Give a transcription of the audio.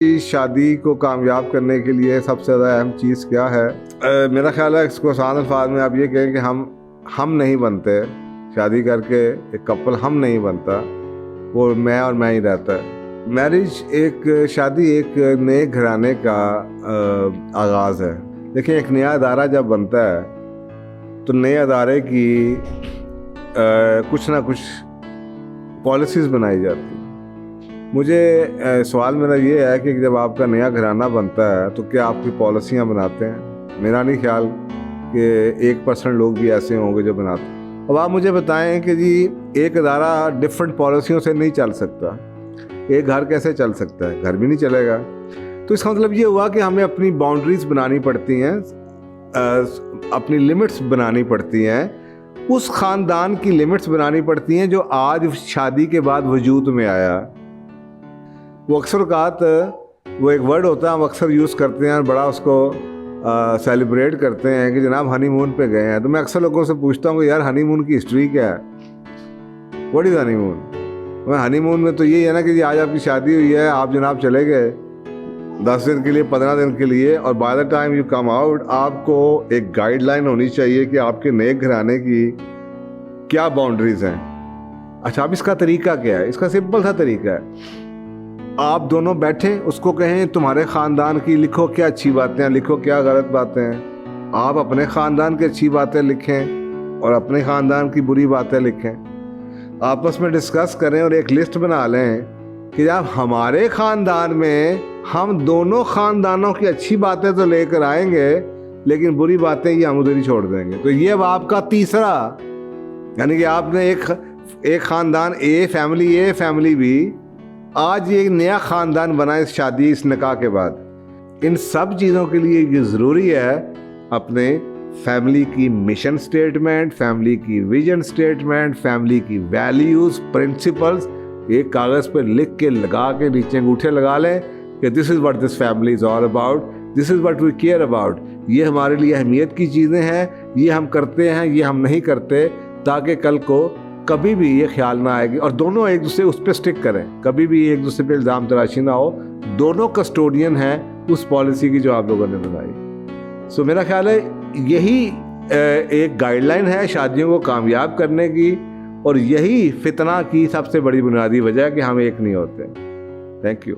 की शादी को कामयाब करने के लिए सबसे ज़्यादा अहम चीज़ क्या है? मेरा ख्याल है इसको आसान अल्फाज में आप ये कहें कि हम नहीं बनते। शादी करके एक कपल हम नहीं बनता, वो मैं और मैं ही रहता है। मैरिज शादी एक नए घराने का आगाज़ है। देखिए, एक नया अदारा जब बनता है तो नए अदारे की कुछ ना कुछ पॉलिसीज़ बनाई जाती हैं। मुझे सवाल मेरा ये है कि जब आपका नया घराना बनता है तो क्या आपकी पॉलिसियाँ बनाते हैं? मेरा नहीं ख्याल कि 1% लोग भी ऐसे होंगे जो बनाते हैं। अब आप मुझे बताएं कि जी एक अदारा डिफरेंट पॉलिसियों से नहीं चल सकता। एक घर कैसे चल सकता है? घर भी नहीं चलेगा। तो इसका मतलब ये हुआ कि हमें अपनी बाउंड्रीज बनानी पड़ती हैं, अपनी लिमिट्स बनानी पड़ती हैं, उस ख़ानदान की लिमिट्स बनानी पड़ती हैं जो आज शादी के बाद वजूद में आया। वो अक्सर औक़ात वो एक वर्ड होता है, हम अक्सर यूज़ करते हैं और बड़ा उसको सेलिब्रेट करते हैं कि जनाब हनीमून पे गए हैं। तो मैं अक्सर लोगों से पूछता हूँ कि यार हनीमून की हिस्ट्री क्या है? What is honeymoon? हनीमून में तो यही है ना कि जी आज आपकी शादी हुई है, आप जनाब चले गए 10 दिन के लिए, 15 दिन के लिए, और by the time you come out आपको एक गाइडलाइन होनी चाहिए कि आपके नए घराने की क्या बाउंड्रीज हैं। अच्छा, अब इसका तरीका क्या है? इसका सिंपल सा तरीका है, आप दोनों बैठे, उसको कहें तुम्हारे ख़ानदान की लिखो क्या अच्छी बातें हैं, लिखो क्या गलत बातें हैं। आप अपने ख़ानदान की अच्छी बातें लिखें और अपने ख़ानदान की बुरी बातें लिखें। आपस में डिस्कस करें और एक लिस्ट बना लें कि जब हमारे ख़ानदान में हम दोनों ख़ानदानों की अच्छी बातें तो लेकर आएंगे, लेकिन बुरी बातें ये हम उधर ही छोड़ देंगे। तो ये अब आपका तीसरा, यानी कि आपने एक ख़ानदान फैमिली फैमिली भी, आज ये एक नया ख़ानदान बना इस शादी, इस निकाह के बाद। इन सब चीज़ों के लिए ये ज़रूरी है अपने फैमिली की मिशन स्टेटमेंट, फैमिली की विजन स्टेटमेंट, फैमिली की वैल्यूज़, प्रिंसिपल्स एक कागज़ पर लिख के लगा के नीचे अंगूठे लगा लें कि this is what this family is all about, this is what we care about. ये हमारे लिए अहमियत की चीज़ें हैं, ये हम करते हैं, ये हम नहीं करते, ताकि कल को कभी भी ये ख्याल ना आएगी। और दोनों एक दूसरे उस पर स्टिक करें, कभी भी एक दूसरे पे इल्ज़ाम तराशी ना हो। दोनों कस्टोडियन हैं उस पॉलिसी की जो आप लोगों ने बनाई। सो मेरा ख्याल है यही एक गाइडलाइन है शादियों को कामयाब करने की, और यही फितना की सबसे बड़ी बुनियादी वजह है कि हम एक नहीं होते। Thank you.